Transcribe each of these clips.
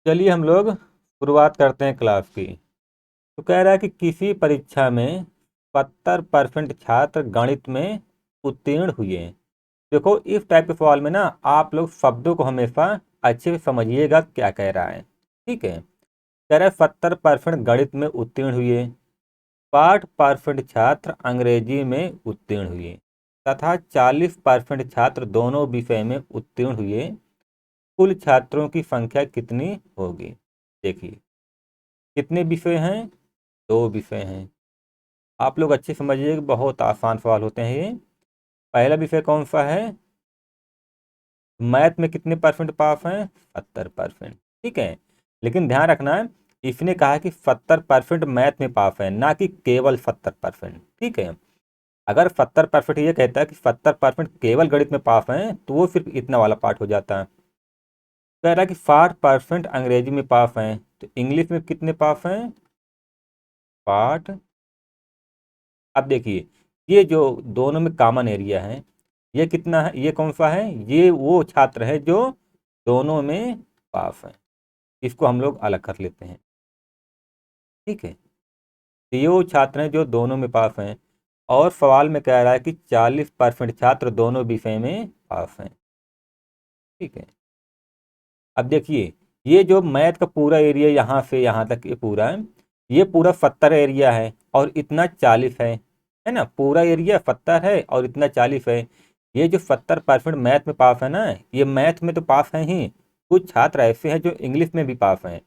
चलिए हम लोग शुरुआत करते हैं क्लास की। तो कह रहा है कि किसी परीक्षा में 70% छात्र गणित में उत्तीर्ण हुए। देखो इस टाइप के सवाल में ना आप लोग शब्दों को हमेशा अच्छे से समझिएगा क्या कह रहा है। ठीक है, कह रहा है 70% गणित में उत्तीर्ण हुए, 60% छात्र अंग्रेजी में उत्तीर्ण हुए तथा 40% छात्र दोनों विषय में उत्तीर्ण हुए। कुल छात्रों की संख्या कितनी होगी? देखिए कितने विषय हैं? दो विषय हैं। आप लोग अच्छे समझिए कि बहुत आसान सवाल होते हैं ये। पहला विषय कौन सा है? मैथ में कितने परसेंट पास हैं? 70%। ठीक है, लेकिन ध्यान रखना है इसने कहा कि 70% मैथ में पास है, ना कि केवल 70%। ठीक है, अगर 70% ये कहता है कि 70% केवल गणित में पास हैं तो वो सिर्फ इतना वाला पार्ट हो जाता है। कह रहा है कि 60% अंग्रेजी में पास हैं, तो इंग्लिश में कितने पास हैं? 60। अब देखिए ये जो दोनों में कॉमन एरिया है, ये कितना है? ये कौन सा है? ये वो छात्र है जो दोनों में पास है। इसको हम लोग अलग कर लेते हैं। ठीक है, तो ये वो छात्र हैं जो दोनों में पास हैं। और सवाल में कह रहा है कि 40% छात्र दोनों विषय में पास हैं। ठीक है, अब देखिए ये जो मैथ का पूरा एरिया यहाँ से यहाँ तक ये पूरा है, ये पूरा 70 एरिया है और इतना 40 है ना। पूरा एरिया 70 है और इतना 40 है। ये जो 70% मैथ में पास है ना, ये मैथ में तो पास है ही, कुछ छात्र ऐसे हैं जो इंग्लिश में भी पास हैं।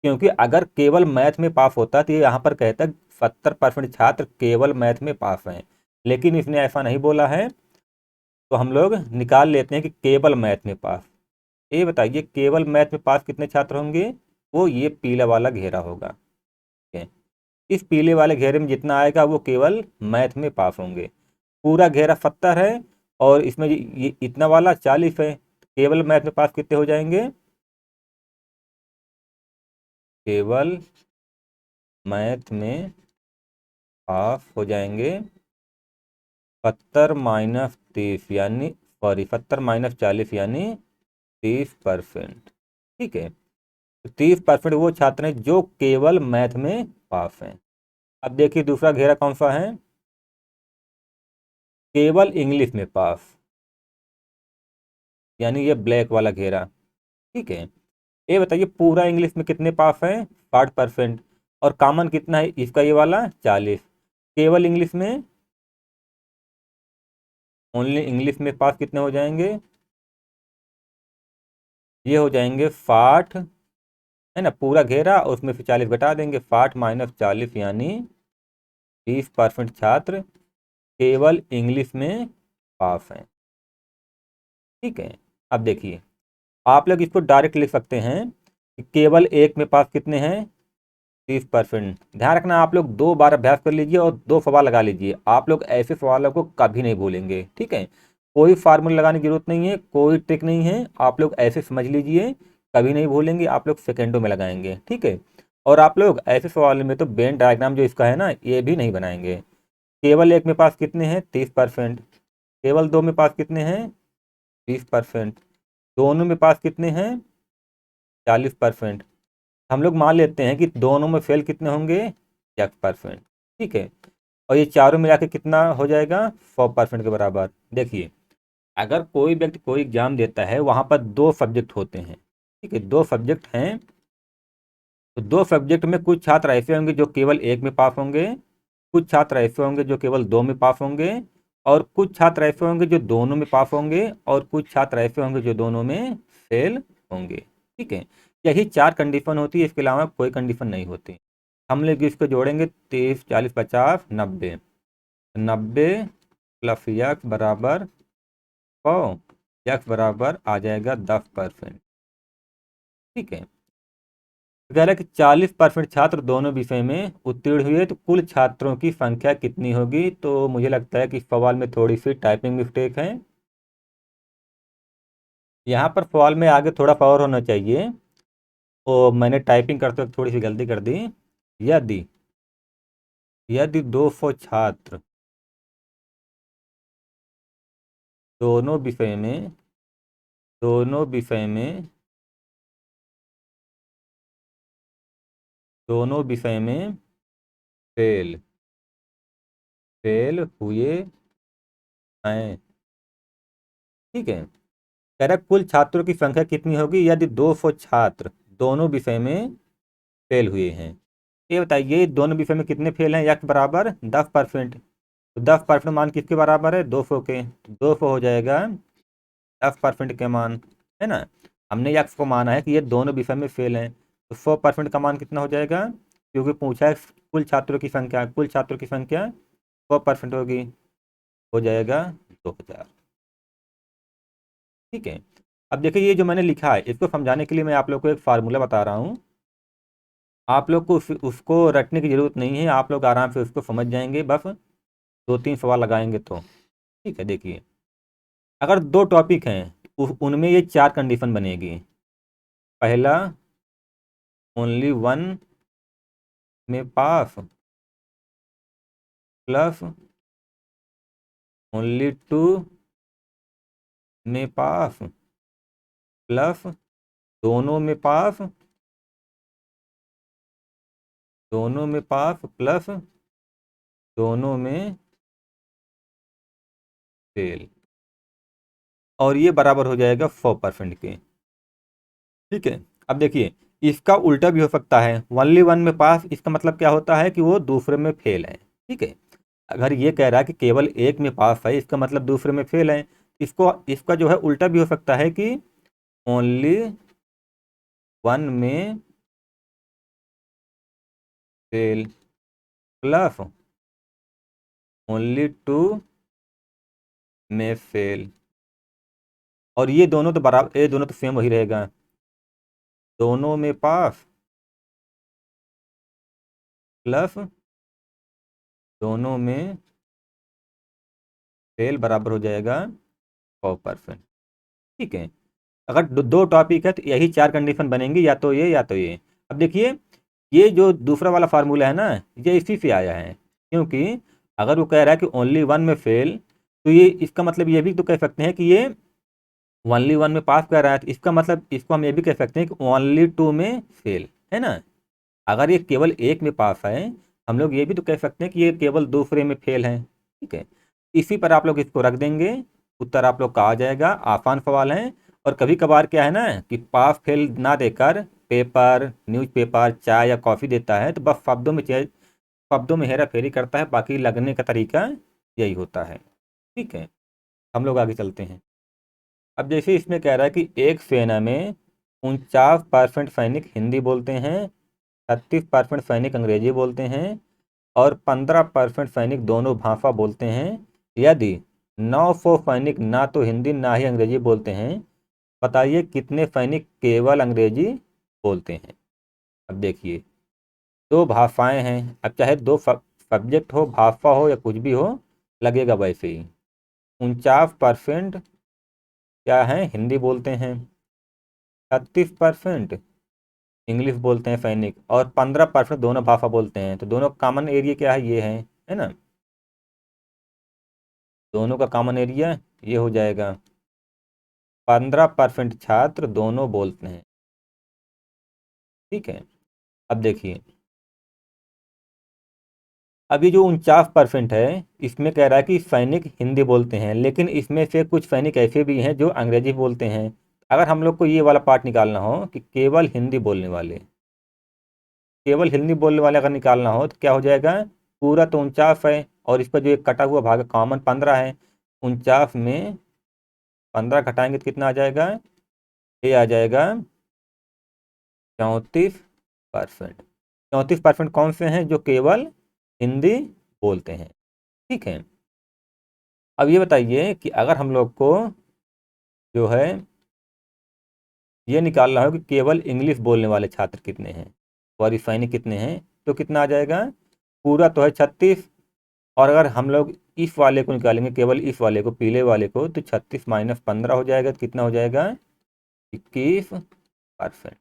क्योंकि अगर केवल मैथ में पास होता तो ये यहाँ पर कहता 70% छात्र केवल मैथ में पास हैं, लेकिन इसने ऐसा नहीं बोला है। तो हम लोग निकाल लेते हैं कि केवल मैथ में पास। ये बताइए केवल मैथ में पास कितने छात्र होंगे? वो ये पीला वाला घेरा होगा। ठीक है, इस पीले वाले घेरे में जितना आएगा वो केवल मैथ में पास होंगे। पूरा घेरा 70 है और इसमें ये इतना वाला 40 है। केवल मैथ में पास कितने हो जाएंगे? केवल मैथ में पास हो जाएंगे 70 - 30 यानी, सॉरी 70 - 40 यानी 30%। ठीक है, 30% वो छात्र हैं जो केवल मैथ में पास हैं। अब देखिए दूसरा घेरा कौन सा है? केवल इंग्लिश में पास, यानी ये ब्लैक वाला घेरा। ठीक है, ये बताइए पूरा इंग्लिश में कितने पास हैं? 60%। और कॉमन कितना है इसका? ये वाला 40। केवल इंग्लिश में, ओनली इंग्लिश में पास कितने हो जाएंगे? ये हो जाएंगे 60, है ना। पूरा घेरा और उसमें से 40 घटा देंगे, 60 - 40 यानी 30% छात्र केवल इंग्लिश में पास हैं। ठीक है, अब देखिए आप लोग इसको डायरेक्ट लिख सकते हैं कि केवल एक में पास कितने हैं? 30%। ध्यान रखना आप लोग 2 बार अभ्यास कर लीजिए और 2 सवाल लगा लीजिए। आप लोग ऐसे सवालों को कभी नहीं भूलेंगे। ठीक है, कोई फार्मूला लगाने की जरूरत नहीं है, कोई ट्रिक नहीं है। आप लोग ऐसे समझ लीजिए, कभी नहीं भूलेंगे। आप लोग सेकेंडों में लगाएंगे। ठीक है, और आप लोग ऐसे सवाल में तो वेन डायग्राम जो इसका है ना ये भी नहीं बनाएंगे। केवल एक में पास कितने हैं? 30%। केवल दो में पास कितने हैं? 20%। दोनों में पास कितने हैं? 40%। हम लोग मान लेते हैं कि दोनों में फेल कितने होंगे? 1%। ठीक है, और ये चारों मिला के कितना हो जाएगा? 100% के बराबर। देखिए अगर कोई व्यक्ति कोई एग्जाम देता है वहाँ पर दो सब्जेक्ट होते हैं। ठीक है, दो सब्जेक्ट हैं, तो दो सब्जेक्ट में कुछ छात्र ऐसे होंगे जो केवल एक में पास होंगे, कुछ छात्र ऐसे होंगे जो केवल दो में पास होंगे, और कुछ छात्र ऐसे होंगे जो दोनों में पास होंगे, और कुछ छात्र ऐसे होंगे जो दोनों में फेल होंगे। ठीक है, यही चार कंडीशन होती है, इसके अलावा कोई कंडीशन नहीं होती। हम लोग इसको जोड़ेंगे 30 40 50 90। 90 प्लस यक्स बराबर 100, यक्स बराबर आ जाएगा 10%। ठीक है, तो कह रहा है कि 40% छात्र दोनों विषय में उत्तीर्ण हुए, तो कुल छात्रों की संख्या कितनी होगी? तो मुझे लगता है कि इस सवाल में थोड़ी सी टाइपिंग मिस्टेक है। यहाँ पर सवाल में आगे थोड़ा सा और होना चाहिए, तो मैंने टाइपिंग करते वक्त थोड़ी सी गलती कर दी। यदि यदि 200 छात्र दोनों विषय में दोनों विषय में दोनों विषय में फेल फेल हुए हैं। ठीक है, कह रहा है कुल छात्रों की संख्या कितनी होगी यदि 200 छात्र दोनों विषय में फेल हुए हैं। ये बताइए दोनों विषय में कितने फेल हैं, यक्स बराबर 10%। तो 10% मान किसके बराबर है, 200 के, तो 200 हो जाएगा 10% के मान, है ना। हमने यक्स को माना है कि ये दोनों विषय में फेल हैं, तो 100% का मान कितना हो जाएगा, क्योंकि पूछा है कुल छात्रों की संख्या, कुल छात्रों की संख्या 100% होगी, हो जाएगा 2000। ठीक है, अब देखिए ये जो मैंने लिखा है इसको समझाने के लिए मैं आप लोग को एक फार्मूला बता रहा हूँ। आप लोग को उसको रटने की ज़रूरत नहीं है, आप लोग आराम से उसको समझ जाएंगे, बस 2-3 सवाल लगाएंगे तो। ठीक है, देखिए अगर दो टॉपिक हैं उनमें ये 4 कंडीशन बनेगी। पहला, ओनली वन में पास, प्लस ओनली टू में पास, प्लस दोनों में पास, दोनों में पास प्लस दोनों में फेल, और ये बराबर हो जाएगा 100% के। ठीक है, अब देखिए इसका उल्टा भी हो सकता है, ओनली वन में पास, इसका मतलब क्या होता है कि वो दूसरे में फेल है। ठीक है, अगर ये कह रहा है कि केवल एक में पास है, इसका मतलब दूसरे में फेल है। इसको इसका जो है उल्टा भी हो सकता है कि ओनली वन में फेल प्लस ओनली टू में फेल, और ये दोनों तो बराबर, ये दोनों तो सेम वही रहेगा, दोनों में पास प्लस दोनों में फेल बराबर हो जाएगा 100%। ठीक है, अगर दो टॉपिक है तो यही 4 कंडीशन बनेंगी, या तो ये या तो ये। अब देखिए ये जो दूसरा वाला फार्मूला है ना, ये इसी से आया है, क्योंकि अगर वो कह रहा है कि ओनली वन में फेल, तो ये इसका मतलब ये भी तो कह सकते हैं कि ये ओनली वन में पास कर रहा है, तो इसका मतलब इसको हम ये भी कह सकते हैं कि ओनली टू में फेल, है ना। अगर ये केवल एक में पास है, हम लोग ये भी तो कह सकते हैं कि ये केवल दूसरे में फेल है। ठीक है, इसी पर आप लोग इसको रख देंगे, उत्तर आप लोग का आ जाएगा। आसान सवाल है, और कभी कभार क्या है ना कि पास फेल ना देकर पेपर, न्यूज़पेपर, चाय या कॉफ़ी देता है, तो बस शब्दों में हेरा फेरी करता है, बाकी लगने का तरीका यही होता है। ठीक है, हम लोग आगे चलते हैं। अब जैसे इसमें कह रहा है कि एक सेना में 49% सैनिक हिंदी बोलते हैं, 36% सैनिक अंग्रेजी बोलते हैं, और 15% सैनिक दोनों भाषा बोलते हैं। यदि 900 सैनिक ना तो हिंदी ना ही अंग्रेजी बोलते हैं, बताइए कितने सैनिक केवल अंग्रेजी बोलते हैं। अब देखिए दो भाषाएं हैं, अब चाहे दो सब्जेक्ट हो, भाषा हो या कुछ भी हो, लगेगा वैसे ही। 49% क्या है, हिंदी बोलते हैं, 36% इंग्लिश बोलते हैं सैनिक, और 15% दोनों भाषा बोलते हैं। तो दोनों कॉमन एरिया क्या है, ये है ना। दोनों का कॉमन एरिया ये हो जाएगा, 15% छात्र दोनों बोलते हैं। ठीक है, अब देखिए अभी जो 49% है, इसमें कह रहा है कि सैनिक हिंदी बोलते हैं, लेकिन इसमें से कुछ सैनिक ऐसे भी हैं जो अंग्रेजी बोलते हैं। अगर हम लोग को ये वाला पार्ट निकालना हो कि केवल हिंदी बोलने वाले, केवल हिंदी बोलने वाले अगर निकालना हो तो क्या हो जाएगा, पूरा तो 49 है, और इस पर जो एक कटा हुआ भाग कॉमन 15 है, 49 में 15 घटाएंगे तो कितना आ जाएगा, ये आ जाएगा 34%। 34% कौन से हैं जो केवल हिंदी बोलते हैं। ठीक है, अब ये बताइए कि अगर हम लोग को जो है ये निकालना हो कि केवल इंग्लिश बोलने वाले छात्र कितने हैं, और सैनिक कितने हैं, तो कितना आ जाएगा, पूरा तो है 36, और अगर हम लोग इस वाले को निकालेंगे, केवल इस वाले को, पीले वाले को, तो 36 माइनस 15 हो जाएगा, तो कितना हो जाएगा, 21%।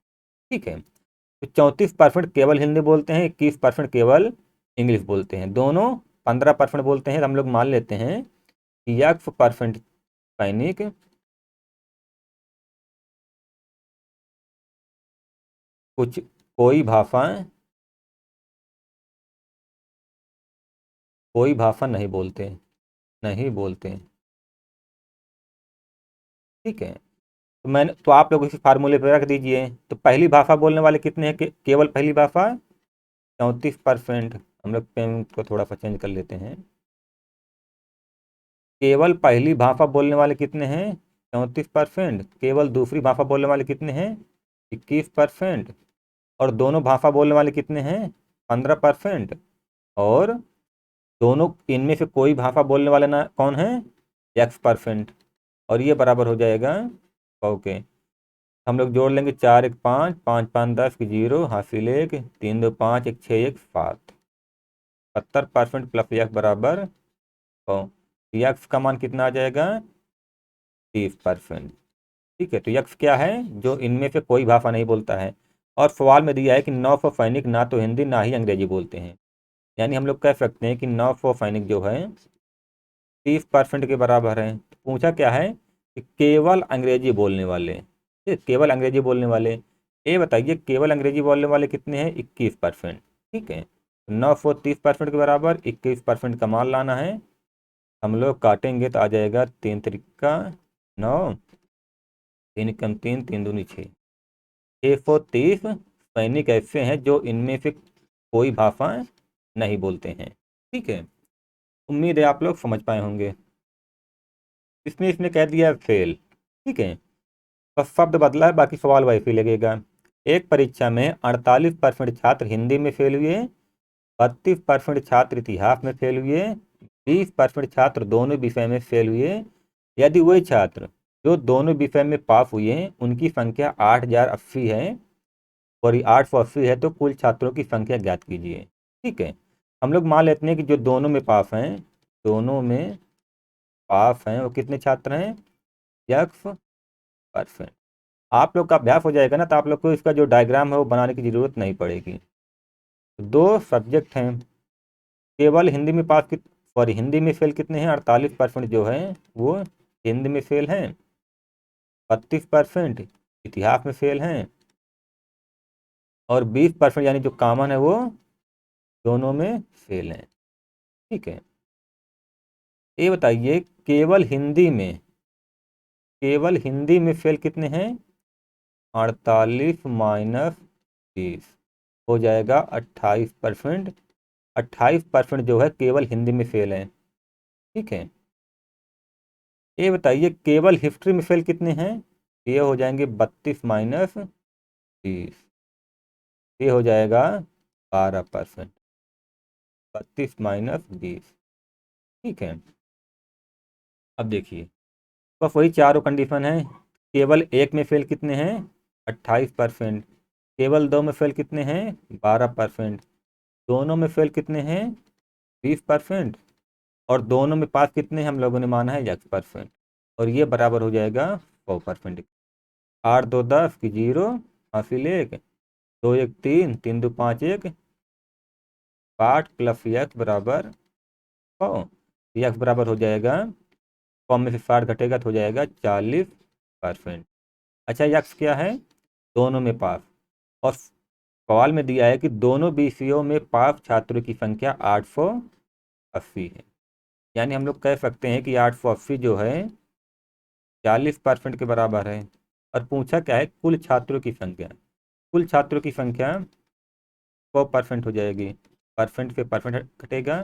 ठीक है, तो 34% केवल हिंदी बोलते हैं, 21% केवल इंग्लिश बोलते हैं, दोनों 15% बोलते हैं। तो हम लोग मान लेते हैं कि 1% सैनिक कुछ कोई भाषा कोई भाषा नहीं बोलते, नहीं बोलते। ठीक है, तो आप लोग इसी फार्मूले पे रख दीजिए। तो पहली भाषा बोलने वाले कितने हैं? केवल पहली भाषा 34%। हम लोग पेन को थोड़ा सा चेंज कर लेते हैं। केवल पहली भाषा बोलने वाले कितने हैं? 34%। केवल दूसरी भाषा बोलने वाले कितने हैं? 21%। और दोनों भाषा बोलने वाले कितने हैं? 15%। और दोनों इनमें से कोई भाषा बोलने वाले ना कौन है? X%। और ये बराबर हो जाएगा 100 के। हम लोग जोड़ लेंगे, 4 1 5, 5 5 10 की 0, हासिल 1, 3 2 5, 1 6 1 7। 70% प्लस यक्स बराबर 100। यक्स का मान कितना आ जाएगा? 30%। ठीक है, तो यक्स क्या है? जो इनमें से कोई भाषा नहीं बोलता है। और सवाल में दिया है कि 900 सैनिक ना तो हिंदी ना ही अंग्रेजी बोलते हैं। यानी हम लोग कह सकते हैं कि 900 सैनिक जो है 30% के बराबर है। तो पूछा क्या है कि केवल अंग्रेजी बोलने वाले, केवल अंग्रेजी बोलने वाले। ये बताइए केवल अंग्रेजी बोलने वाले कितने हैं? 21%। ठीक है, 900 30% के बराबर 21% का मान लाना है। हम लोग काटेंगे तो आ जाएगा 3 तिरिका 9, 3 कम 3, 3 दूनी 6। 630 सैनिक ऐसे हैं जो इनमें से कोई भाषा नहीं बोलते हैं। ठीक है, उम्मीद है आप लोग समझ पाए होंगे। इसमें इसने कह दिया फेल। ठीक है, बस शब्द बदला है, बाकी सवाल वैसे ही लगेगा। एक परीक्षा में 48% छात्र हिंदी में फेल हुए, 32% छात्र इतिहास में फेल हुए, 20% छात्र दोनों विषय में फेल हुए। यदि वही छात्र जो दोनों विषय में पास हुए हैं उनकी संख्या 8080 है और ये 880 है, तो कुल छात्रों की संख्या ज्ञात कीजिए। ठीक है, हम लोग मान लेते हैं कि जो दोनों में पास हैं, दोनों में पास हैं वो कितने छात्र हैं? X%। आप लोग का अभ्यास हो जाएगा ना, तो आप लोग को इसका जो डायग्राम है वो बनाने की ज़रूरत नहीं पड़ेगी। दो सब्जेक्ट हैं, केवल हिंदी में पास कि सॉरी हिंदी में फेल कितने हैं? 48% जो है वो हिंदी में फेल हैं, 32% इतिहास में फेल हैं, और 20% यानी जो कॉमन है वो दोनों में फेल हैं। ठीक है, ये बताइए केवल हिंदी में फेल कितने हैं? 48 माइनस 20 हो जाएगा 28%। 28% जो है केवल हिंदी में फेल है। ठीक है, ये बताइए केवल हिस्ट्री में फेल कितने हैं? ये हो जाएंगे 32 माइनस 30, ये हो जाएगा 12%। 32 माइनस 20। ठीक है, अब देखिए बस वही चारों कंडीशन है। केवल एक में फेल कितने हैं? 28%। केवल दो में फेल कितने हैं? 12%। दोनों में फेल कितने हैं? 20%। और दोनों में पास कितने हम लोगों ने माना है? X%। और ये बराबर हो जाएगा 100%। 8 2 10 की 0, हासिल 1, 2 1 3, 3 2 5 1, 60 प्लस यक्स बराबर 100। यक्स बराबर हो जाएगा, 100 में से 60 घटेगा तो हो जाएगा 40%। अच्छा, यक्स क्या है? दोनों में पास। और सवाल में दिया है कि दोनों विषयों में पास छात्रों की संख्या 880 है। यानी हम लोग कह सकते हैं कि 880 जो है 40% के बराबर है। और पूछा क्या है? कुल छात्रों की संख्या। कुल छात्रों की संख्या 100% हो जाएगी। परसेंट से परसेंट कटेगा,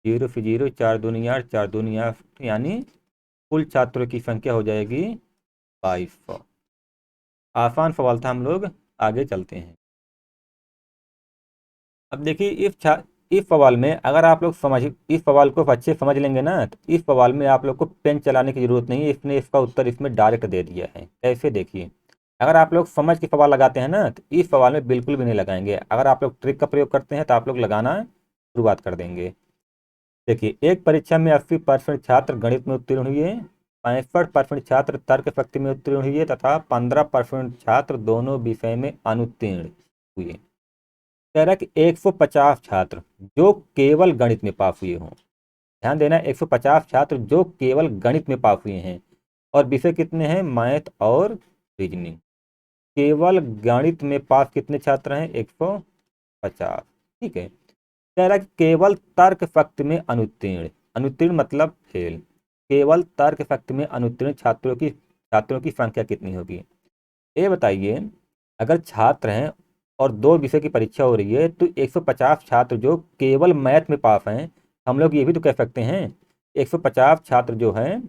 0 से 0, 4 दूनी 8, 4 दूनी 8, यानी कुल छात्रों की संख्या हो जाएगी 2200। आसान सवाल था, हम लोग आगे चलते हैं। अब देखिए इस सवाल में अगर आप लोग इस सवाल को अच्छे समझ लेंगे ना, तो इस सवाल में आप लोग को पेन चलाने की ज़रूरत नहीं है। इसने इसका उत्तर इसमें डायरेक्ट दे दिया है। ऐसे देखिए, अगर आप लोग समझ के सवाल लगाते हैं ना, तो इस सवाल में बिल्कुल भी नहीं लगाएंगे। अगर आप लोग ट्रिक का प्रयोग करते हैं तो आप लोग लगाना शुरुआत कर देंगे। देखिए, एक परीक्षा में 80% छात्र गणित में उत्तीर्ण हुए, 65% छात्र तर्क शक्ति में उत्तीर्ण हुए तथा 15% छात्र दोनों विषय में अनुत्तीर्ण हुए। कह रहा है कि 150 छात्र जो केवल गणित में पास हुए हों। ध्यान देना, 150 छात्र जो केवल गणित में पास हुए हैं, और विषय कितने हैं? मैथ और रीजनिंग। केवल गणित में पास कितने छात्र हैं? 150। ठीक है, कह रहा है कि केवल तर्क फक्त में अनुत्तीर्ण, अनुत्तीर्ण मतलब फेल, केवल तर्क फक्त में अनुत्तीर्ण छात्रों की संख्या कितनी होगी। ये बताइए, अगर छात्र हैं और 2 विषय की परीक्षा हो रही है तो 150 छात्र जो केवल मैथ में पास हैं, हम लोग ये भी तो कह सकते हैं 150 छात्र जो हैं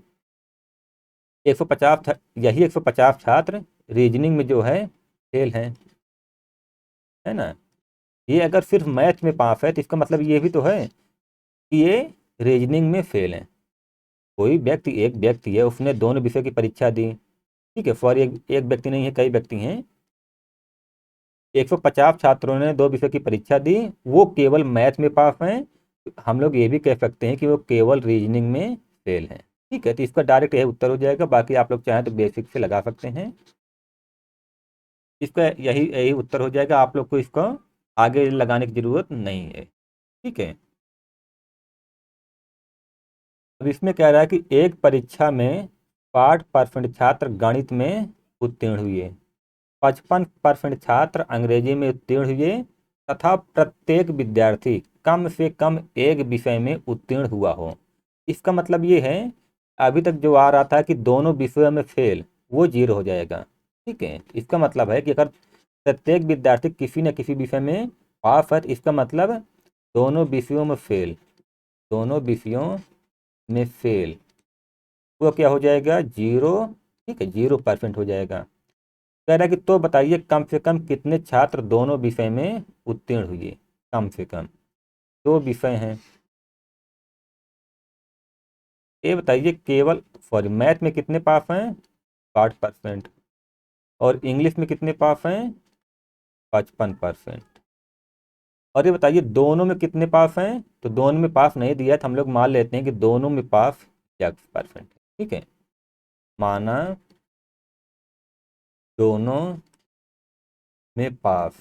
150 यही 150 छात्र रीजनिंग में जो है फेल हैं, है ना। ये अगर सिर्फ मैथ में पास है तो इसका मतलब ये भी तो है कि ये रीजनिंग में फेल हैं। कोई व्यक्ति, एक व्यक्ति है, उसने दोनों विषय की परीक्षा दी, ठीक है, फॉर एक व्यक्ति नहीं है, कई व्यक्ति हैं, 150 छात्रों ने 2 विषय की परीक्षा दी, वो केवल मैथ में पास हैं, हम लोग ये भी कह सकते हैं कि वो केवल रीजनिंग में फेल हैं। ठीक है, तो इसका डायरेक्ट यही उत्तर हो जाएगा, बाकी आप लोग चाहें तो बेसिक से लगा सकते हैं। इसका यही यही उत्तर हो जाएगा, आप लोग को इसका आगे लगाने की जरूरत नहीं है। ठीक है, अब इसमें कह रहा है कि एक परीक्षा में 60% छात्र गणित में उत्तीर्ण हुए, 55% छात्र अंग्रेजी में उत्तीर्ण हुए तथा प्रत्येक विद्यार्थी कम से कम एक विषय में उत्तीर्ण हुआ हो। इसका मतलब ये है, अभी तक जो आ रहा था कि दोनों विषयों में फेल, वो 0 हो जाएगा। ठीक है, इसका मतलब है कि अगर प्रत्येक विद्यार्थी किसी न किसी विषय में पास है तो इसका मतलब दोनों विषयों में फेल, दोनों विषयों में फेल, वो क्या हो जाएगा 0। ठीक है, 0% हो जाएगा। कह रहा है कि तो बताइए कम से कम कितने छात्र दोनों विषय में उत्तीर्ण हुए। कम से कम 2 विषय हैं, ये बताइए, केवल सॉरी मैथ में कितने पास हैं 60% और इंग्लिश में कितने पास हैं 55%। और ये बताइए दोनों में कितने पास हैं, तो दोनों में पास नहीं दिया है तो हम लोग मान लेते हैं कि दोनों में पास 1% है। ठीक है, माना दोनों में पास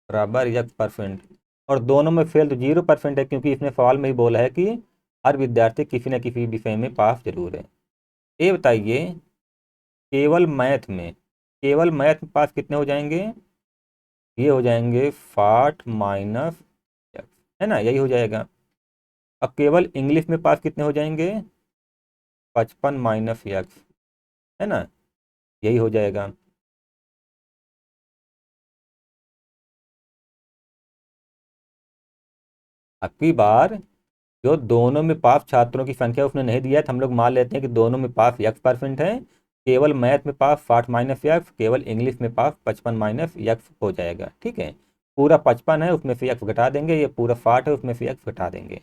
बराबर 1%, और दोनों में फेल तो 0% है, क्योंकि इसने सवाल में ही बोला है कि हर विद्यार्थी किसी न किसी विषय में पास जरूर है। ये बताइए केवल मैथ में, केवल मैथ में पास कितने हो जाएंगे, ये हो जाएंगे 60 माइनस, है ना, यही हो जाएगा। अब केवल इंग्लिश में पास कितने हो जाएंगे 55 माइनस एक्स, है ना, यही हो जाएगा। अगली बार जो दोनों में पास छात्रों की संख्या उसने नहीं दिया है तो हम लोग मान लेते हैं कि दोनों में पास x% है, केवल मैथ में पास 60 माइनस एक्स, केवल इंग्लिश में पास 55 माइनस एक्स हो जाएगा। ठीक है, पूरा 55 है उसमें से एक्स घटा देंगे, ये पूरा 60 है उसमें से एक्स घटा देंगे,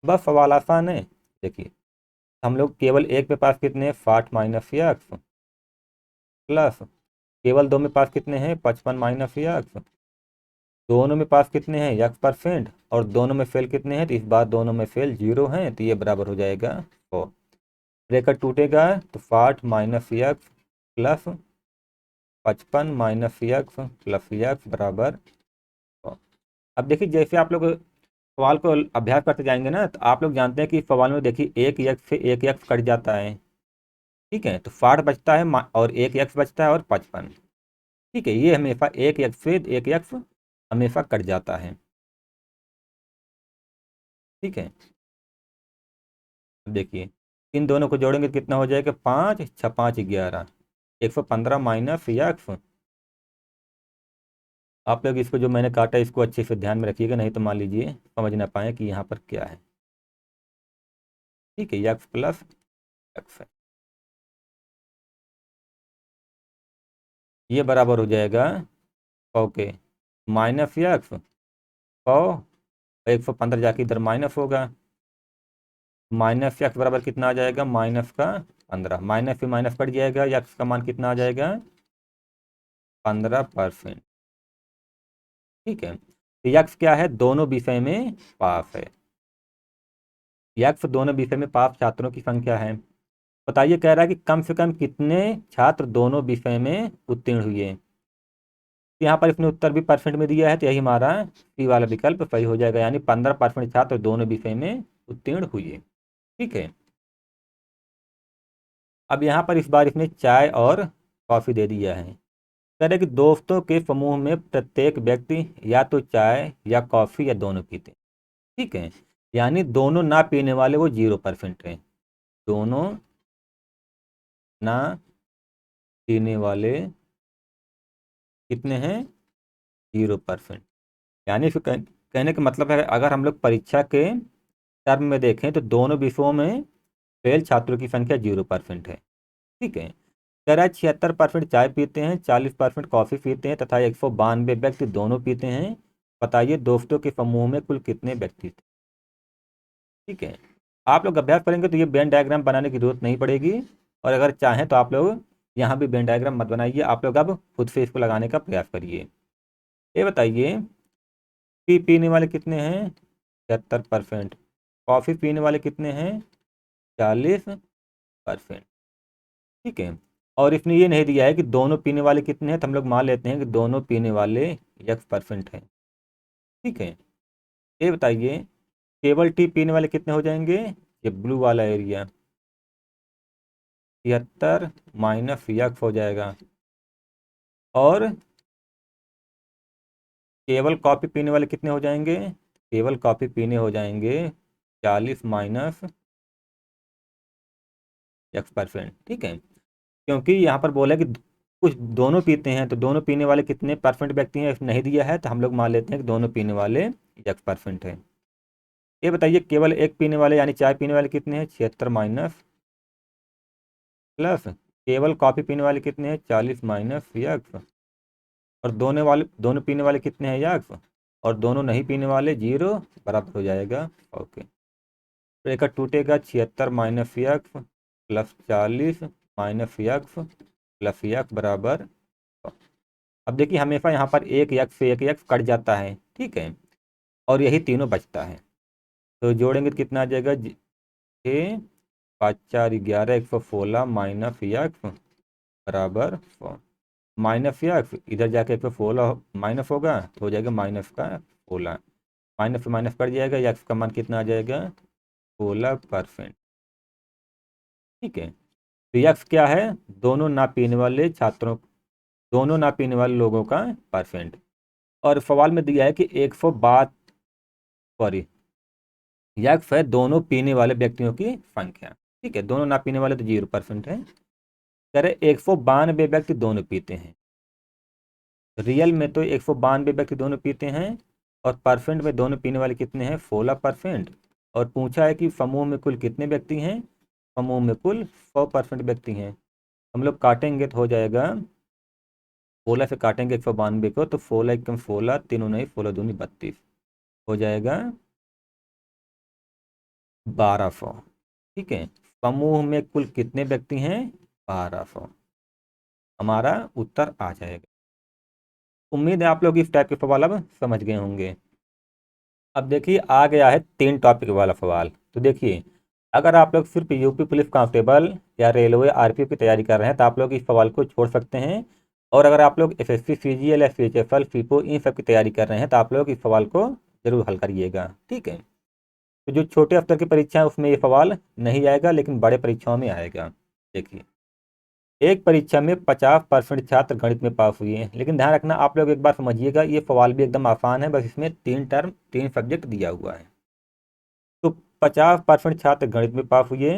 बस सवाल आसान है। देखिए हम लोग केवल एक में पास कितने हैं 60 माइनस एक्स, प्लस केवल दो में पास कितने हैं 55 माइनस एक्स, दोनों में पास कितने हैं x%, और दोनों में फेल कितने हैं, तो इस बार दोनों में फेल 0 हैं, तो ये बराबर हो जाएगा 100। ब्रैकेट टूटेगा तो 60 minus x plus 55 minus x plus x बराबर 100। अब देखिए जैसे आप लोग सवाल को अभ्यास करते जाएंगे ना, तो आप लोग जानते हैं कि सवाल में देखिए एक एक्स से एक एक्स कट जाता है। ठीक है, तो 60 बचता है और एक एक्स बचता है और 55। ठीक है, ये हमेशा एक एक्स से एक एक्स हमेशा कट जाता है। ठीक है, अब देखिए इन दोनों को जोड़ेंगे तो कितना हो जाएगा 5 6 5 11, 115 माइनस एक्स। आप लोग इसको जो मैंने काटा इसको अच्छे से ध्यान में रखिएगा, नहीं तो मान लीजिए समझ ना पाए कि यहाँ पर क्या है। ठीक है, एक्स प्लस एक्स है, ये बराबर हो जाएगा 100 के माइनस एक्स 100, 115 जाके इधर माइनस होगा, माइनस एक्स बराबर कितना आ जाएगा माइनस का 15, माइनस से माइनस कट जाएगा, एक्स का मान कितना आ जाएगा 15%। ठीक है, तो एक्स क्या है दोनों विषय में पास है, एक्स दोनों विषय में पास छात्रों की संख्या है। बताइए कह रहा है कि कम से कम कितने छात्र दोनों विषय में उत्तीर्ण हुए। यहाँ पर इसने उत्तर भी परसेंट में दिया है, तो यही हमारा सी वाला विकल्प सही हो जाएगा, यानी 15% छात्र दोनों विषय में उत्तीर्ण हुए। ठीक है, अब यहाँ पर इस बार इसने चाय और कॉफ़ी दे दिया है। कह रहे कि दोस्तों के समूह में प्रत्येक व्यक्ति या तो चाय या कॉफ़ी या दोनों पीते हैं। ठीक है, यानी दोनों ना पीने वाले वो 0% हैं। दोनों ना पीने वाले कितने हैं? 0%। यानी फिर कहने का मतलब है, अगर हम लोग परीक्षा के टर्म में देखें तो दोनों विषयों में फेल छात्रों की संख्या 0% है। ठीक है, कह रहा है 76% चाय पीते हैं, 40% कॉफ़ी पीते हैं तथा 192 व्यक्ति दोनों पीते हैं। बताइए दोस्तों के समूह में कुल कितने व्यक्ति थे? ठीक है, आप लोग अभ्यास करेंगे तो ये वेन डायग्राम बनाने की जरूरत नहीं पड़ेगी, और अगर चाहें तो आप लोग यहाँ भी वेन डायग्राम मत बनाइए, आप लोग अब खुद से इसको लगाने का प्रयास करिए। ये बताइए, पीने वाले कितने हैं? 76%। कॉफ़ी पीने वाले कितने हैं? 40%। ठीक है, और इसने ये नहीं दिया है कि दोनों पीने वाले कितने हैं, तो हम लोग मान लेते हैं कि दोनों पीने वाले X% हैं। ठीक है, ये बताइए केवल टी पीने वाले कितने हो जाएंगे? ये ब्लू वाला एरिया 76 माइनस यक्स हो जाएगा, और केवल कॉफ़ी पीने वाले कितने हो जाएंगे? केवल कॉफ़ी पीने हो जाएंगे 40 माइनस X%। ठीक है, क्योंकि यहाँ पर बोला है कि कुछ दोनों पीते हैं, तो दोनों पीने वाले कितने परसेंट व्यक्ति हैं नहीं दिया है, तो हम लोग मान लेते हैं कि दोनों पीने वाले 1% है। ये बताइए केवल एक पीने वाले यानी चाय पीने वाले कितने हैं? 76 माइनस प्लस केवल कॉफ़ी पीने वाले कितने हैं? 40 माइनस यक्स, और दोनों पीने वाले कितने हैं? यक्स, और दोनों नहीं पीने वाले 0, बराबर हो जाएगा। ओके, तो एक टूटेगा 76 minus x plus 40 minus x plus x बराबर। अब देखिए हमेशा यहाँ पर एक यक्स से एक यक्स कट जाता है। ठीक है, और यही तीनों बचता है, तो जोड़ेंगे तो कितना आ जाएगा? 6 5 4 11 116 माइनस यक्स बराबर 4। माइनस यक्स इधर जाके 116 माइनस होगा तो हो जाएगा माइनस का 16, माइनस से माइनस कट जाएगा, यक्स का मान कितना आ जाएगा? 16%। ठीक है, तो यक्स क्या है? दोनों ना पीने वाले छात्रों, दोनों ना पीने वाले लोगों का परसेंट। और सवाल में दिया है कि 112, सॉरी, यक्स है दोनों पीने वाले व्यक्तियों की संख्या। ठीक है, दोनों ना पीने वाले तो 0% है। कह रहे 192 व्यक्ति दोनों पीते हैं। रियल में तो 192 व्यक्ति दोनों पीते हैं, और परसेंट में दोनों पीने वाले कितने हैं? 16%। और पूछा है कि समूह में कुल कितने व्यक्ति हैं? समूह में कुल 100% व्यक्ति हैं। हम लोग काटेंगे तो हो जाएगा, 16 से काटेंगे 192 को तो 16 एकम 16, तीनों नहीं, 16 दूनी 32, हो जाएगा 1200। ठीक है, समूह में कुल कितने व्यक्ति हैं? 1200, हमारा उत्तर आ जाएगा। उम्मीद है आप लोग इस टाइप के सवाल अब समझ गए होंगे। अब देखिए आ गया है 3 टॉपिक वाला सवाल। तो देखिए, अगर आप लोग सिर्फ यूपी पुलिस कांस्टेबल या रेलवे आरपीएफ की तैयारी कर रहे हैं तो आप लोग इस सवाल को छोड़ सकते हैं, और अगर आप लोग एसएससी सीजीएल या सीएचएसएल फीपो इन सब की तैयारी कर रहे हैं तो आप लोग इस सवाल को जरूर हल करिएगा। ठीक है, तो जो छोटे स्तर की परीक्षा है उसमें ये सवाल नहीं आएगा, लेकिन बड़े परीक्षाओं में आएगा। देखिए, एक परीक्षा में 50% छात्र गणित में पास हुए हैं, लेकिन ध्यान रखना आप लोग एक बार समझिएगा, ये सवाल भी एकदम आसान है, बस इसमें 3 सब्जेक्ट दिया हुआ है। तो 50% छात्र गणित में पास हुए,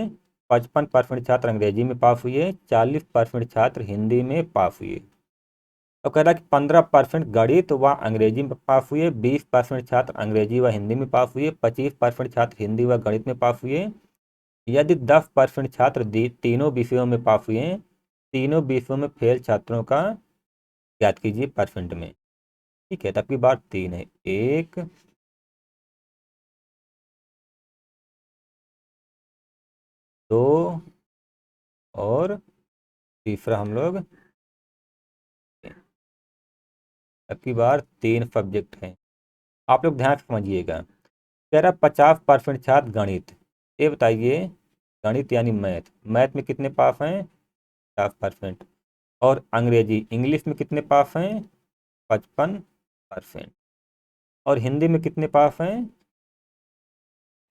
55% छात्र अंग्रेजी में पास हुए, 40% छात्र हिंदी में पास हुए। तो कह रहा है कि 15% गणित व अंग्रेजी में पास हुए, 20% छात्र अंग्रेजी व हिंदी में पास हुए, 25% छात्र हिंदी व गणित में पास हुए। यदि 10% छात्र तीनों विषयों में पास हुए, तीनों विषयों में फेल छात्रों का ज्ञात कीजिए परसेंट में। ठीक है, तब की बात 3 है, 1 2 और तीसरा हम लोग, अब की बार 3 सब्जेक्ट हैं। आप लोग ध्यान से समझिएगा। कह रहा 50% छात्र गणित, ये बताइए गणित यानी मैथ, मैथ में कितने पास हैं? 50%। और अंग्रेजी इंग्लिश में कितने पास हैं? 55%। और हिंदी में कितने पास हैं?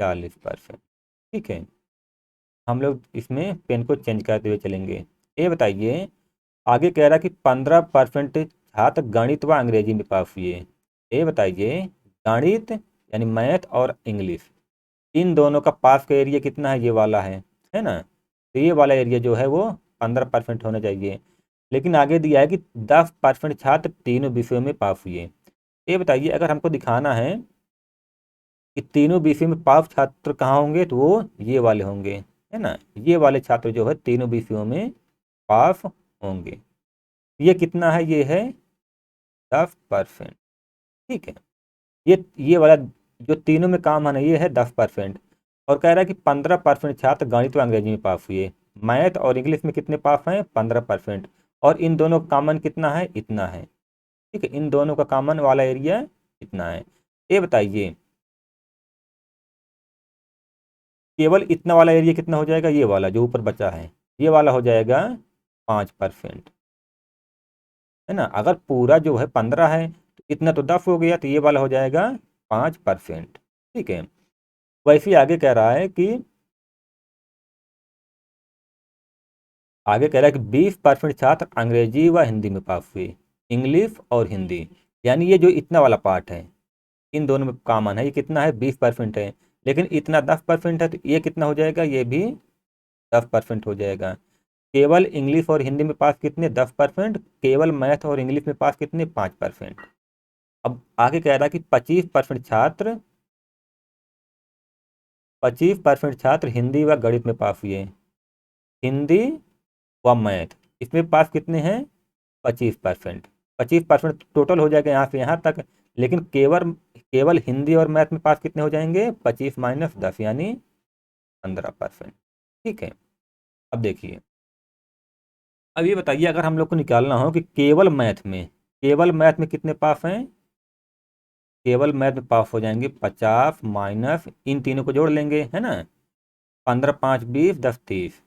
40%। ठीक है, हम लोग इसमें पेन को चेंज करते हुए चलेंगे। ये बताइए आगे कह रहा कि 15% छात्र गणित व अंग्रेजी में पास हुए। ये बताइए, गणित यानी मैथ और इंग्लिश, इन दोनों का पास का एरिया कितना है? ये वाला है ना। तो ये वाला एरिया जो है वो 15% होना चाहिए। लेकिन आगे दिया है कि 10% छात्र तीनों विषयों में पास हुए। ये बताइए, अगर हमको दिखाना है कि तीनों विषयों में पास छात्र कहाँ होंगे, तो वो ये वाले होंगे, है ना। ये वाले छात्र जो है तीनों विषयों में पास होंगे। ये कितना है? ये है 10%। ठीक है। ये वाला जो तीनों में काम है, ये है 10%। और कह रहा है कि 15% छात्र गणित व अंग्रेजी में पास हुए। मैथ और इंग्लिश में कितने पास हैं? 15%। और इन दोनों का कॉमन कितना है? इतना है। ठीक है, इन दोनों का कॉमन वाला एरिया इतना है। ये बताइए, केवल इतना वाला एरिया कितना हो जाएगा? ये वाला जो ऊपर बचा है, ये वाला हो जाएगा 5%, है ना। अगर पूरा जो है 15 है तो इतना तो 10 हो गया, तो ये वाला हो जाएगा 5%। ठीक है। वैसे ही आगे कह रहा है कि आगे कह रहा है कि 20% छात्र अंग्रेजी व हिंदी में पास हुए। इंग्लिश और हिंदी, यानी ये जो इतना वाला पार्ट है, इन दोनों में कॉमन है। ये कितना है? 20% है। लेकिन इतना 10% है, तो ये कितना हो जाएगा? ये भी 10% हो जाएगा। केवल इंग्लिश और हिंदी में पास कितने? 10%। केवल मैथ और इंग्लिश में पास कितने? 5%। अब आगे कह रहा है कि 25% छात्र हिंदी व गणित में पास हुए। हिंदी व मैथ, इसमें पास कितने हैं? 25%। 25% टोटल हो जाएगा यहाँ से यहाँ तक। लेकिन केवल केवल हिंदी और मैथ में पास कितने हो जाएंगे? 25 - 10 यानी 15%। ठीक है। अब देखिए, अब ये बताइए, अगर हम लोग को निकालना हो कि केवल मैथ में कितने पास हैं? केवल मैथ में पास हो जाएंगे 50 माइनस इन तीनों को जोड़ लेंगे, है ना। 15 × 5 = 20, 10 × 30,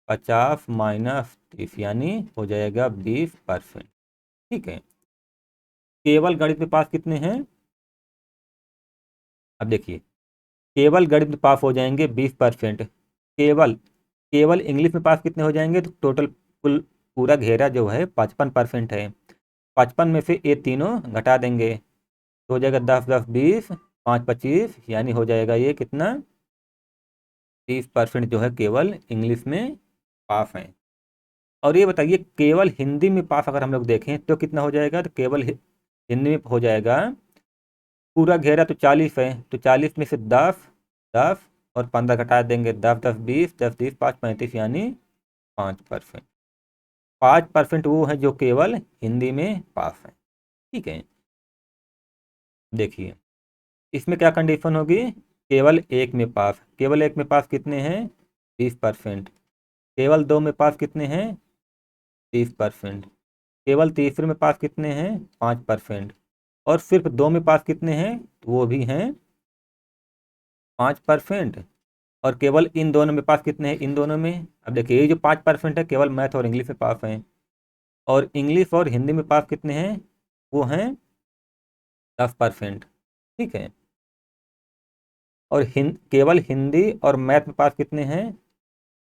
50 - 30 यानी हो जाएगा 20%। ठीक है। केवल गणित में पास कितने हैं? अब देखिए, केवल गणित में पास हो जाएंगे 20%। केवल केवल इंग्लिश में पास कितने हो जाएंगे? तो टोटल कुल पूरा घेरा जो है 55% है। 55 में से ये तीनों घटा देंगे तो हो जाएगा 10 × 10 = 20, 5 × 25 यानी हो जाएगा ये कितना? 30% जो है केवल इंग्लिश में पास है। और ये बताइए, केवल हिंदी में पास अगर हम लोग देखें तो कितना हो जाएगा? तो केवल हिंदी में हो जाएगा, पूरा घेरा तो 40 है, तो 40 में से 10 10 और 15 घटा देंगे, 10 × 10 = 20, 10 × 30 = 5 × 35 यानी 5%। 5% वो है जो केवल हिंदी में पास है। ठीक है। देखिए, इसमें क्या कंडीशन होगी? केवल एक में पास, केवल एक में पास कितने हैं? 20%। केवल दो में पास कितने हैं? 30%। केवल तीसरे में पास कितने हैं? 5%। और सिर्फ दो में पास कितने हैं? तो वो भी हैं 5%। और केवल इन दोनों में पास कितने हैं? इन दोनों में, अब देखिए, ये जो 5% है केवल मैथ और इंग्लिश में पास हैं। और इंग्लिश और हिंदी में पास कितने हैं? वो हैं 10%। ठीक है। और केवल हिंदी और मैथ में पास कितने हैं?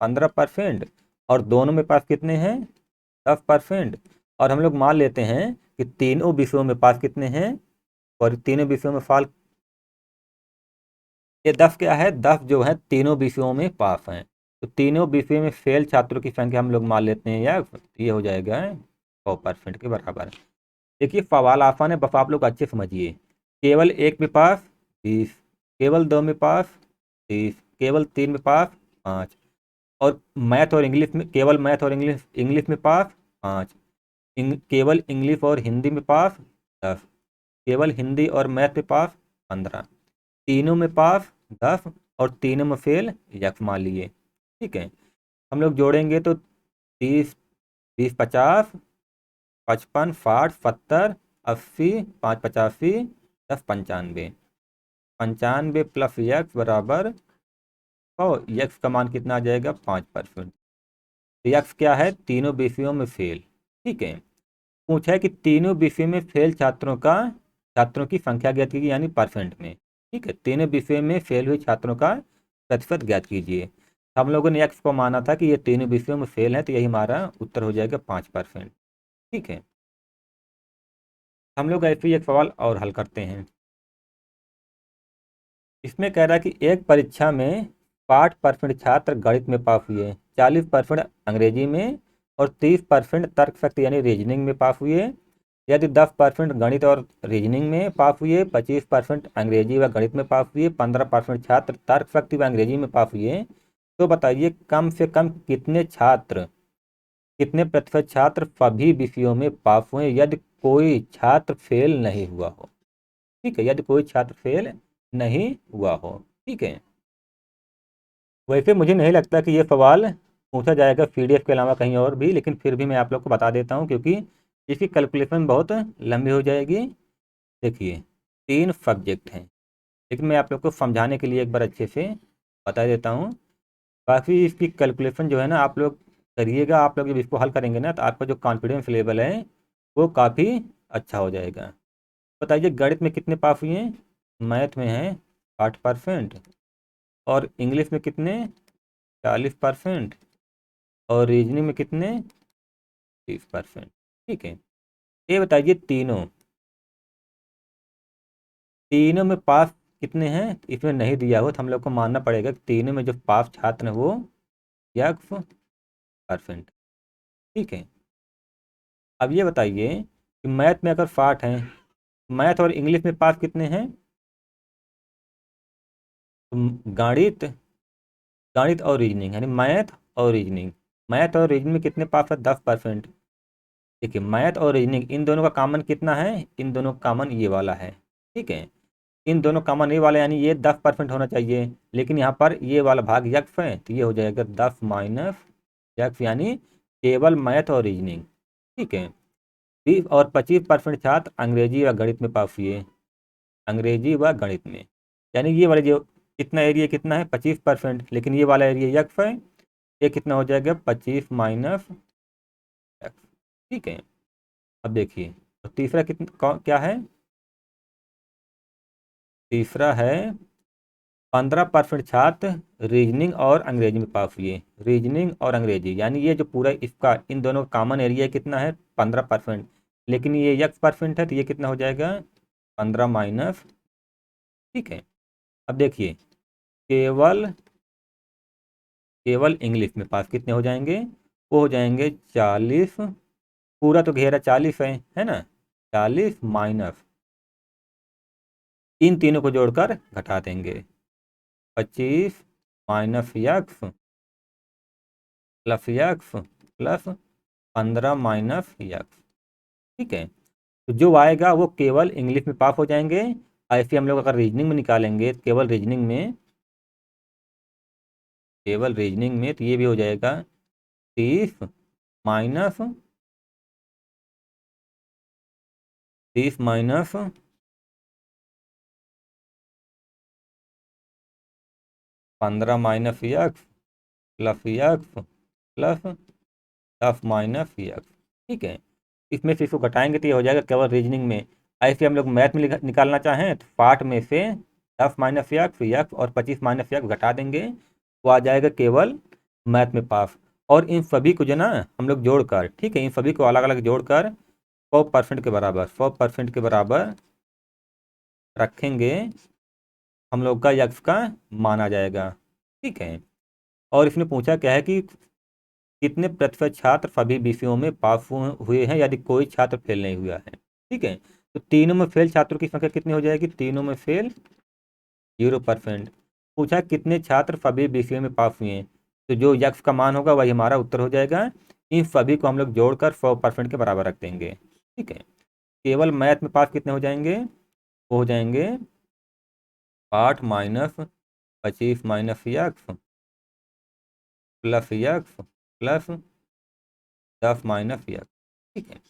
15%। और दोनों में पास कितने हैं? 10%। और हम लोग मान लेते हैं कि तीनों विषयों में पास कितने हैं? और तीनों विषयों में फाल, ये 10 क्या है? 10 जो है तीनों विषयों में पास हैं। तो तीनों विषयों में फेल छात्रों की संख्या हम लोग मान लेते हैं, या ये हो जाएगा 100% के बराबर। देखिए, सवाल आसान है, बस आप लोग अच्छे समझिए। केवल एक में पास 20, केवल दो में पास 30, केवल तीन में पास 5। और मैथ और इंग्लिश में, केवल मैथ और इंग्लिश में पास 5। केवल इंग्लिश और हिंदी में पास 10। केवल हिंदी और मैथ में पास 15। तीनों में पास 10 और तीनों में फेल यक्स मान लिए। ठीक है। हम लोग जोड़ेंगे तो 30 20 50, 55 60 70 80, 5 85, 10 95। 95 + यक्स बराबर 100। यक्स का मान कितना आ जाएगा? 5%। तो यक्स क्या है? तीनों विषयों में फेल। ठीक है। पूछा है कि तीनों विषयों में फेल छात्रों की संख्या ज्ञात कीजिए, यानी परसेंट में। ठीक है, तीनों विषयों में फेल हुए छात्रों का प्रतिशत ज्ञात कीजिए। हम लोगों ने एक्स को माना था कि ये तीनों विषयों में फेल है, तो यही हमारा उत्तर हो जाएगा 5%। ठीक है, हम लोग ऐसे ही एक सवाल और हल करते हैं। इसमें कह रहा है कि एक परीक्षा में 60% छात्र गणित में पास हुए, 40% अंग्रेजी में और 30% तर्कशक्ति यानी रीजनिंग में पास हुए। यदि 10% गणित और रीजनिंग में पास हुए, 25% अंग्रेजी व गणित में पास हुए, 15% छात्र तर्कशक्ति व अंग्रेजी में पास हुए, तो बताइए कम से कम कितने प्रतिशत छात्र सभी विषयों में पास हुए यदि कोई छात्र फेल नहीं हुआ हो। ठीक है, यदि कोई छात्र फेल नहीं हुआ हो। ठीक है, वैसे मुझे नहीं लगता कि ये सवाल पूछा जाएगा पीडीएफ के अलावा कहीं और भी, लेकिन फिर भी मैं आप लोग को बता देता हूँ क्योंकि इसकी कैलकुलेशन बहुत लंबी हो जाएगी। देखिए, 3 सब्जेक्ट हैं, लेकिन मैं आप लोग को समझाने के लिए एक बार अच्छे से बता देता हूँ। बाकी इसकी कैलकुलेशन जो है ना, आप लोग करिएगा। आप लोग जब इसको हल करेंगे ना, तो आपका जो कॉन्फिडेंस लेवल है वो काफ़ी अच्छा हो जाएगा। बताइए, गणित में कितने पास हुए हैं? मैथ में है 60%, और इंग्लिश में कितने? 40%, और रीजनिंग में कितने? 30%। ठीक है, ये बताइए तीनों तीनों में पास कितने हैं? इसमें नहीं दिया हो तो हम लोग को मानना पड़ेगा कि तीनों में जो पास छात्र हैं वो 1%। ठीक है, अब ये बताइए कि मैथ में अगर 60 हैं, मैथ और इंग्लिश में पास कितने हैं? तो गणित गणित और रीजनिंग यानी मैथ और रीजनिंग में कितने पास है? 10%। देखिए, मैथ और रीजनिंग इन दोनों का कॉमन कितना है? इन दोनों का कॉमन ये वाला है। ठीक है, इन दोनों कॉमन ये वाला यानी ये 10% होना चाहिए, लेकिन यहाँ पर ये वाला भाग यक्स है, तो ये हो जाएगा 10 माइनस यक्स, यानी केवल मैथ और रीजनिंग। ठीक है, 25% छात्र अंग्रेजी व गणित में पास हुए, अंग्रेजी व गणित में, यानी ये वाला जो कितना एरिया कितना है? 25%, लेकिन ये वाला एरिया यक्स है, ये कितना हो जाएगा? 25 माइनस यक्स। ठीक है, अब देखिए, तो तीसरा कितना क्या है? तीसरा है 15% छात्र रीजनिंग और अंग्रेजी में पास हुए, रीजनिंग और अंग्रेजी, यानी ये जो पूरा इसका इन दोनों का कॉमन एरिया कितना है? 15%, लेकिन ये यक्स परसेंट है, तो ये कितना हो जाएगा? 15 माइनस। ठीक है, अब देखिए, केवल केवल इंग्लिश में पास कितने हो जाएंगे? वो हो जाएंगे 40, पूरा तो घेरा 40 है ना? 40 माइनस इन तीनों को जोड़कर घटा देंगे, 25 minus x plus x plus 15 minus x. ठीक है, तो जो आएगा वो केवल इंग्लिश में पास हो जाएंगे। ऐसे हम लोग अगर रीजनिंग में निकालेंगे, केवल रीजनिंग में तो ये भी हो जाएगा 30 minus 15 minus x plus x plus 10 minus x. ठीक है, इसमें से इसको घटाएंगे तो ये हो जाएगा केवल रीजनिंग में। ऐसे हम लोग मैथ में निकालना चाहें तो 60 में से 10 माइनस यक्स यक्स और 25 माइनस यक्स घटा देंगे, वो आ जाएगा केवल मैथ में पास। और इन सभी को जो ना हम लोग जोड़कर, ठीक है, इन सभी को अलग अलग जोड़कर 100% के बराबर रखेंगे, हम लोग का यक्स का मान आ जाएगा। ठीक है, और इसने पूछा क्या है कि कितने प्रतिशत छात्र सभी विषयों में पास हुए हैं यदि कोई छात्र फेल नहीं हुआ है। ठीक है, तो तीनों में फेल छात्रों की संख्या कितनी हो जाएगी? तीनों में फेल 0%। पूछा कितने छात्र सभी विषयों में पास हुए हैं, तो जो यक्स का मान होगा वही हमारा उत्तर हो जाएगा। इन सभी को हम लोग जोड़कर 100% के बराबर रख देंगे। ठीक है, केवल मैथ में पास कितने हो जाएंगे? वो हो जाएंगे 8 minus 25 minus x plus x plus 10 minus x. ठीक है,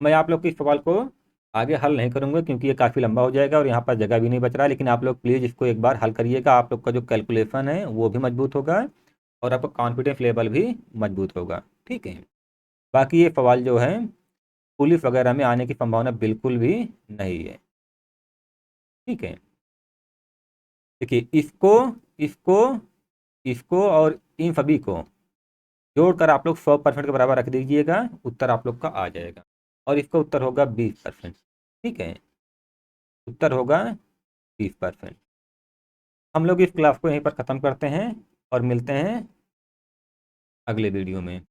मैं आप लोग के इस सवाल को आगे हल नहीं करूंगा क्योंकि ये काफ़ी लंबा हो जाएगा और यहाँ पर जगह भी नहीं बच रहा है, लेकिन आप लोग प्लीज़ इसको एक बार हल करिएगा। आप लोग का जो कैलकुलेशन है वो भी मजबूत होगा और आपका कॉन्फिडेंस लेवल भी मजबूत होगा। ठीक है, बाकी ये सवाल जो है पुलिस वगैरह में आने की संभावना बिल्कुल भी नहीं है। ठीक है, देखिए, इसको इसको इसको और इन सभी को जोड़कर आप लोग 100% के बराबर रख दीजिएगा, उत्तर आप लोग का आ जाएगा। और इसका उत्तर होगा 20%। ठीक है, उत्तर होगा 20%। हम लोग इस क्लास को यहीं पर ख़त्म करते हैं और मिलते हैं अगले वीडियो में।